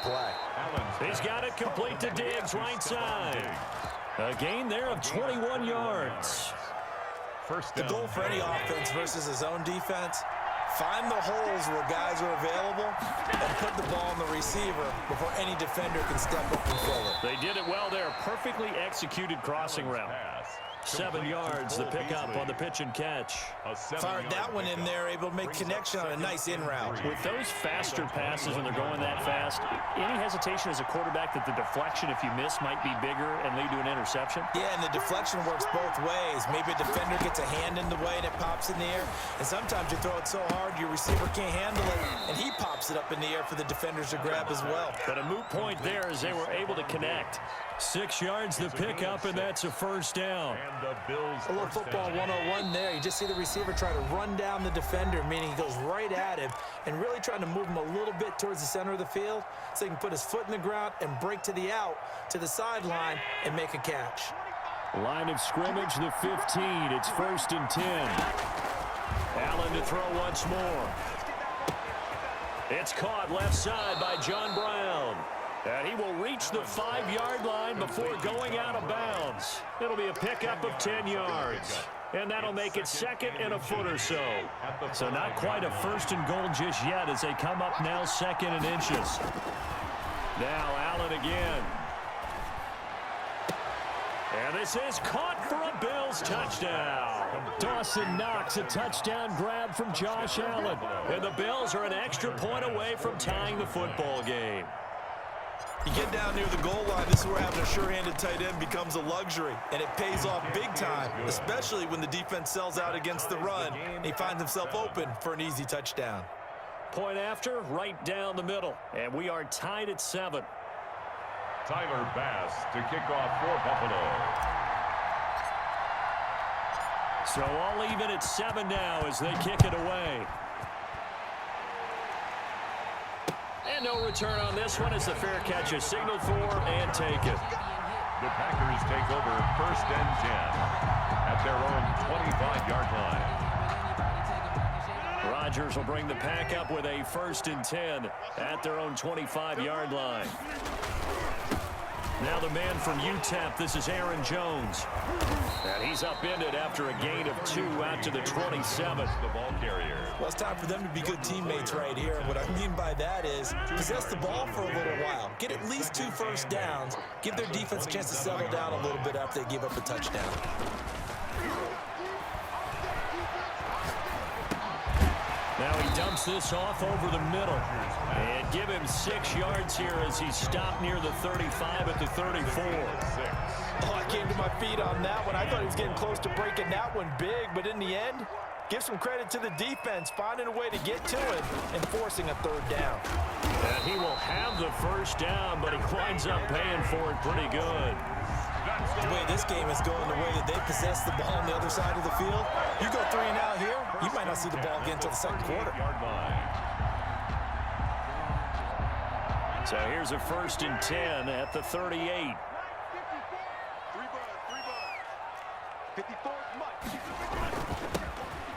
play. He's got it complete to Diggs, right side. A gain there of 21 yards. The goal for any offense versus his own defense, find the holes where guys are available and put the ball on the receiver before any defender can step up and fill it. They did it well there. Perfectly executed crossing route. 7 yards, the pickup on the pitch and catch. Fired that one in there, able to make connection on a nice in route. With those faster passes when they're going that fast, any hesitation as a quarterback that the deflection, if you miss, might be bigger and lead to an interception? Yeah, and the deflection works both ways. Maybe a defender gets a hand in the way and it pops in the air. And sometimes you throw it so hard your receiver can't handle it, and he pops it up in the air for the defenders to grab as well. But a moot point there as they were able to connect. 6 yards the pickup, and that's a first down. A little football 101 there. You just see the receiver try to run down the defender, meaning he goes right at him and really trying to move him a little bit towards the center of the field so he can put his foot in the ground and break to the out, to the sideline, and make a catch. Line of scrimmage, the 15. It's 1st and 10. Allen to throw once more. It's caught left side by John Brown. And he will reach the 5-yard line before going out of bounds. It'll be a pickup of 10 yards. And that'll make it 2nd and a foot or so. So not quite a 1st and goal just yet as they come up now 2nd and inches. Now Allen again. And this is caught for a Bills touchdown. Dawson Knox, a touchdown grab from Josh Allen. And the Bills are an extra point away from tying the football game. You get down near the goal line, this is where having a sure-handed tight end becomes a luxury, and it pays off big time, especially when the defense sells out against the run, and he finds himself open for an easy touchdown. Point after, right down the middle, and we are tied at 7. Tyler Bass to kick off for Buffalo. So all even at 7 now as they kick it away. And no return on this one as the fair catch is signaled for and taken. The Packers take over 1st and 10 at their own 25-yard line. Rodgers will bring the pack up with a 1st and 10 at their own 25-yard line. Now the man from UTEP, this is Aaron Jones. And he's upended after a gain of 2 out to the 27. The ball carrier. Well, it's time for them to be good teammates right here. And what I mean by that is possess the ball for a little while. Get at least 2 first downs. Give their defense a chance to settle down a little bit after they give up a touchdown. Now he dumps this off over the middle. And give him 6 yards here as he's stopped near the 35 at the 34. Oh, I came to my feet on that one. I thought he was getting close to breaking that one big, but in the end, give some credit to the defense, finding a way to get to it and forcing a 3rd down. And he will have the 1st down, but he winds up paying for it pretty good. The way this game is going, the way that they possess the ball on the other side of the field, you go 3 and out here, you might not see the ball again until the 2nd quarter. So here's a 1st and 10 at the 38.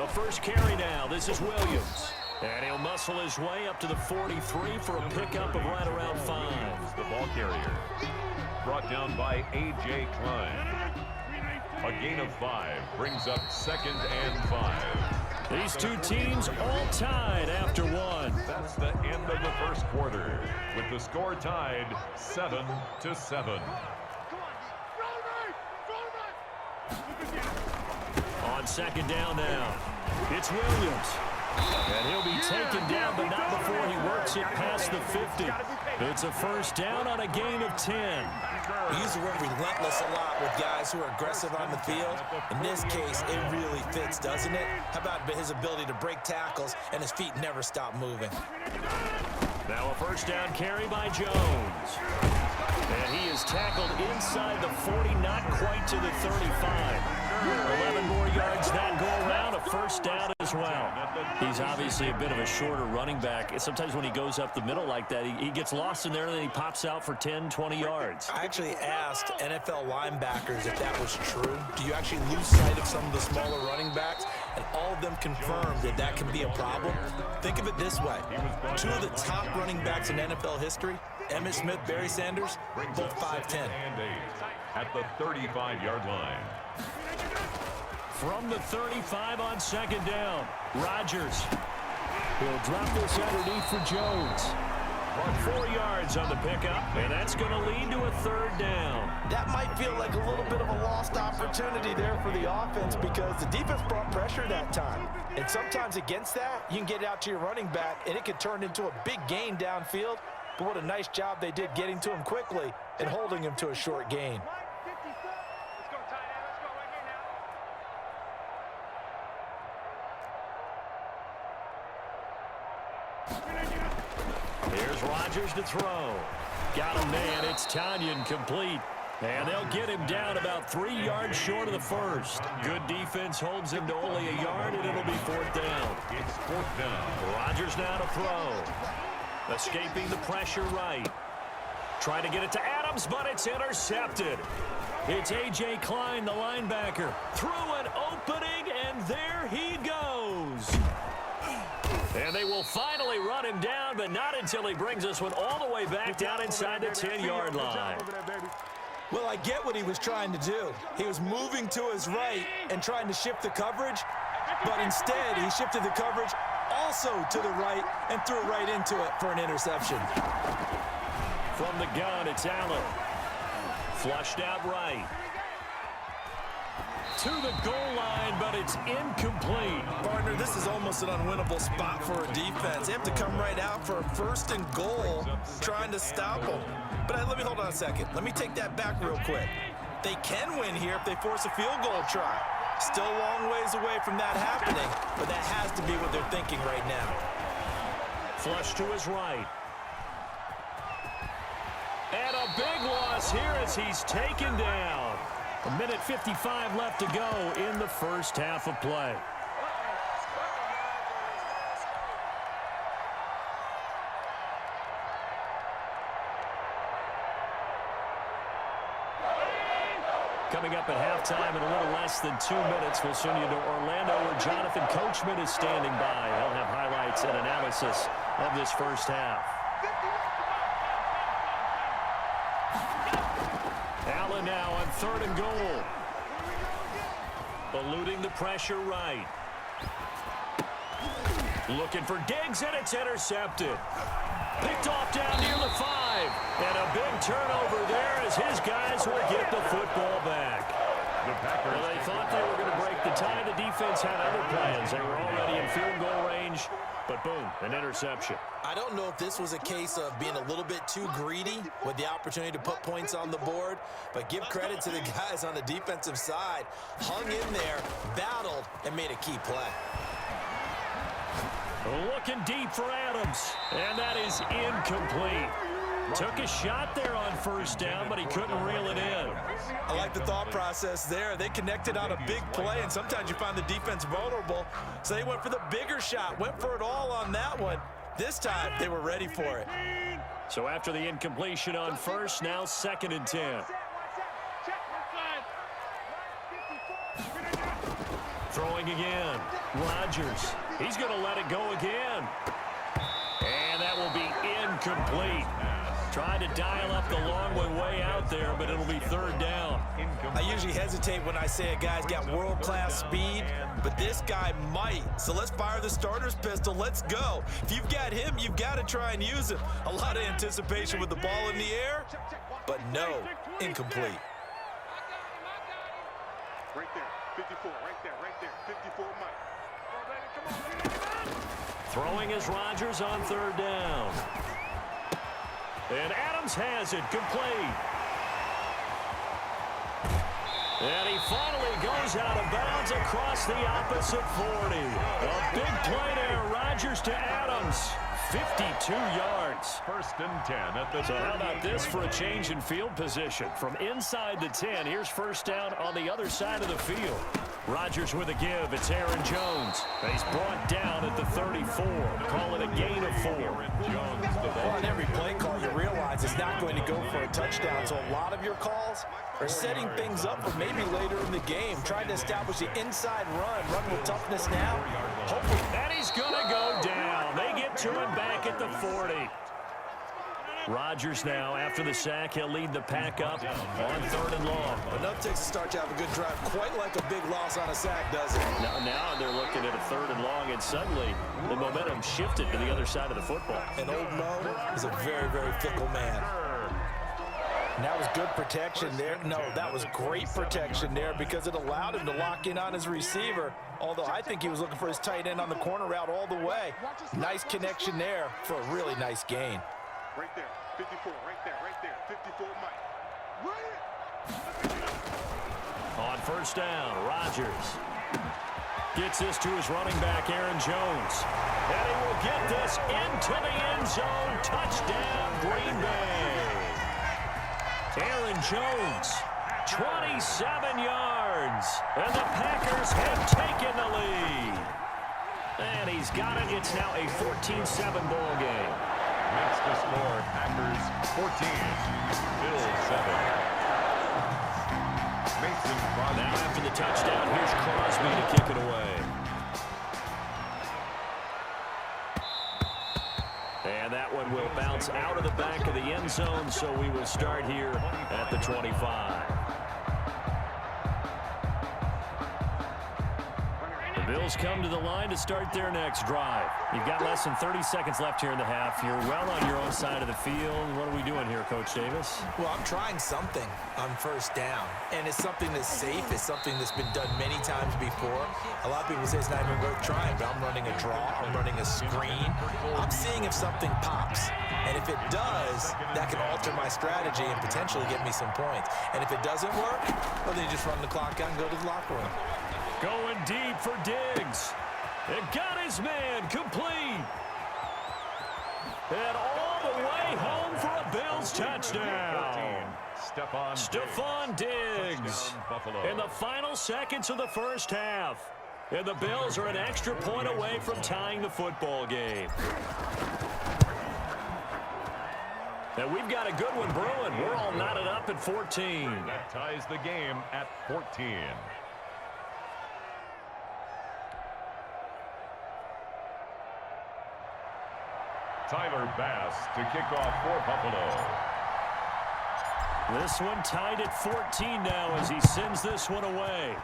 A first carry now. This is Williams. And he'll muscle his way up to the 43 for a pickup of right around 5. The ball carrier. Brought down by A.J. Klein. A gain of 5 brings up 2nd and 5. These two teams all tied after 1. That's the end of the 1st quarter, with the score tied 7-7. On 2nd down now, it's Williams. And he'll be taken down, but not before he works it past the 50. It's a 1st down on a gain of 10. We use the word relentless a lot with guys who are aggressive on the field. In this case, it really fits, doesn't it? How about his ability to break tackles and his feet never stop moving? Now a 1st down carry by Jones. And he is tackled inside the 40, not quite to the 35. 11 more yards that go around, a 1st down as well. He's obviously a bit of a shorter running back. Sometimes when he goes up the middle like that, he gets lost in there and then he pops out for 10, 20 yards. I actually asked NFL linebackers if that was true. Do you actually lose sight of some of the smaller running backs? And all of them confirmed that that can be a problem. Think of it this way. 2 of the top running backs in NFL history Emmitt Smith, Barry Sanders, both 5'10". At the 35-yard line. From the 35 on second down, Rodgers. He'll drop this underneath for Jones. 4 yards on the pickup, and that's going to lead to a third down. That might feel like a little bit of a lost opportunity there for the offense because the defense brought pressure that time. And sometimes against that, you can get it out to your running back, and it can turn into a big gain downfield. But what a nice job they did getting to him quickly and holding him to a short gain. Here's Rodgers to throw. Got him, man. It's Tanyan complete. And they'll get him down about 3 yards short of the first. Good defense holds him to only a yard, and it'll be fourth down. It's fourth down. Rodgers now to throw. Escaping the pressure right. Trying to get it to Adams, but it's intercepted. It's A.J. Klein, the linebacker. Through an opening, and there he goes. And they will finally run him down, but not until he brings us one all the way back down inside the 10-yard line. Well, I get what he was trying to do. He was moving to his right and trying to shift the coverage, but instead he shifted the coverage also to the right and threw right into it for an interception. From the gun, it's Allen. Flushed out right. To the goal line, but it's incomplete. Partner, this is almost an unwinnable spot for a defense. They have to come right out for a first and goal, trying to stop them. But let me hold on a second. Let me take that back real quick. They can win here if they force a field goal try. Still a long ways away from that happening, but that has to be what they're thinking right now. Flush to his right. And a big loss here as he's taken down. 1:55 left to go in the first half of play. Coming up at halftime in a little less than 2 minutes, we'll send you to Orlando where Jonathan Coachman is standing by. He'll have highlights and analysis of this first half. Allen now on third and goal. Eluding the pressure right. Looking for Diggs, and it's intercepted. Picked off down near the 5. And a big turnover there as his guys will get the football back. Well, they thought they were going to break the tie. The defense had other plans. They were already in field goal range, but boom, an interception. I don't know if this was a case of being a little bit too greedy with the opportunity to put points on the board, but give credit to the guys on the defensive side. Hung in there, battled, and made a key play. Looking deep for Adams, and that is incomplete. Took a shot there on first down, but he couldn't reel it in. I like the thought process there. They connected on a big play, and sometimes you find the defense vulnerable. So they went for the bigger shot, went for it all on that one. This time, they were ready for it. So after the incompletion on first, now 2nd and 10. Throwing again. Rodgers. He's going to let it go again. And that will be incomplete. Trying to dial up the long one way out there, but it'll be third down. I usually hesitate when I say a guy's got world-class speed, but this guy might. So let's fire the starter's pistol. Let's go. If you've got him, you've got to try and use him. A lot of anticipation with the ball in the air, but no, incomplete. Right there, 54, right there, 54, Mike. Throwing is Rodgers on third down. And Adams has it complete. And he finally goes out of bounds across the opposite 40. A big play there, Rodgers to Adams. 52 yards. 1st and 10 at the So how about this for a change in field position? From inside the 10, here's first down on the other side of the field. Rodgers with a give. It's Aaron Jones. He's brought down at the 34. Call it a gain of 4. Well, on every play call, you realize it's not going to go for a touchdown. So a lot of your calls are setting things up for maybe later in the game, trying to establish the inside run with toughness now. Hopefully. And he's going to go down. They get to him back at the 40. Rodgers now, after the sack, he'll lead the pack up on 3rd and long. Enough takes to start to have a good drive, quite like a big loss on a sack, doesn't it? Now they're looking at a 3rd and long, and suddenly the momentum shifted to the other side of the football. And old Mo is a very, very fickle man. And that was good protection there. No, that was great protection there because it allowed him to lock in on his receiver, although I think he was looking for his tight end on the corner route all the way. Nice connection there for a really nice gain. Right there, 54, right there, 54, Mike. On 1st down, Rodgers gets this to his running back, Aaron Jones. And he will get this into the end zone. Touchdown, Green Bay. Aaron Jones, 27 yards. And the Packers have taken the lead. And he's got it. It's now a 14-7 ball game. Makes the score Packers 14, Bills 7. Mason Crosby. Now after the touchdown, here's Crosby to kick it away. And that one will bounce out of the back of the end zone, so we will start here at the 25. The Bills come to the line to start their next drive. You've got less than 30 seconds left here in the half. You're well on your own side of the field. What are we doing here, Coach Davis? Well, I'm trying something on 1st down, and it's something that's safe. It's something that's been done many times before. A lot of people say it's not even worth trying, but I'm running a draw. I'm running a screen. I'm seeing if something pops, and if it does, that can alter my strategy and potentially get me some points. And if it doesn't work, well, then you just run the clock out and go to the locker room. Going deep for Diggs. It got his man complete. And all the way home for a Bills touchdown. Stephon Diggs in the final seconds of the 1st half. And the Bills are an extra point away from tying the football game. And we've got a good one brewing. We're all knotted up at 14. That ties the game at 14. Tyler Bass to kick off for Buffalo. This one tied at 14 now as he sends this one away.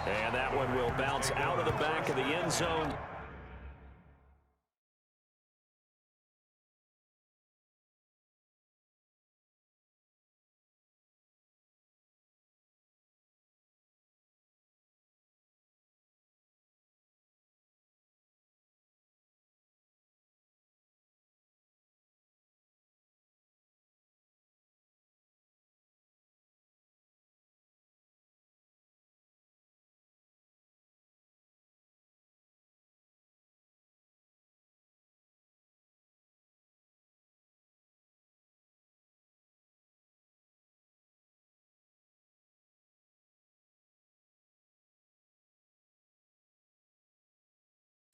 And that one will bounce out of the back of the end zone.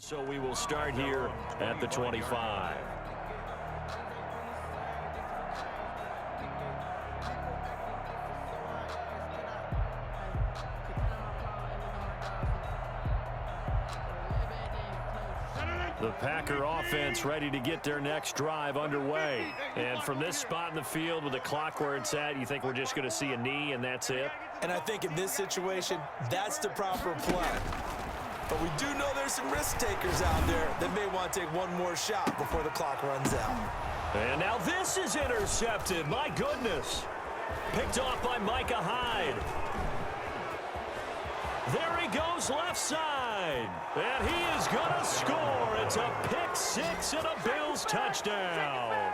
So we will start here at the 25. The Packer offense ready to get their next drive underway. And from this spot in the field with the clock where it's at, you think we're just going to see a knee and that's it? And I think in this situation, that's the proper play. But we do know there's some risk takers out there that may want to take one more shot before the clock runs out. And now this is intercepted. My goodness. Picked off by Micah Hyde. There he goes left side. And he is going to score. It's a pick six and a Bills touchdown.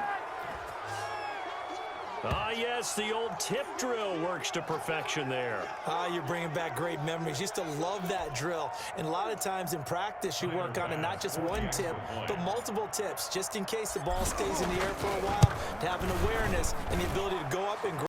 Ah, yes, the old tip drill works to perfection there. Ah, you're bringing back great memories. Used to love that drill. And a lot of times in practice, you work on it, not just one tip, but multiple tips, just in case the ball stays in the air for a while, to have an awareness and the ability to go up and grab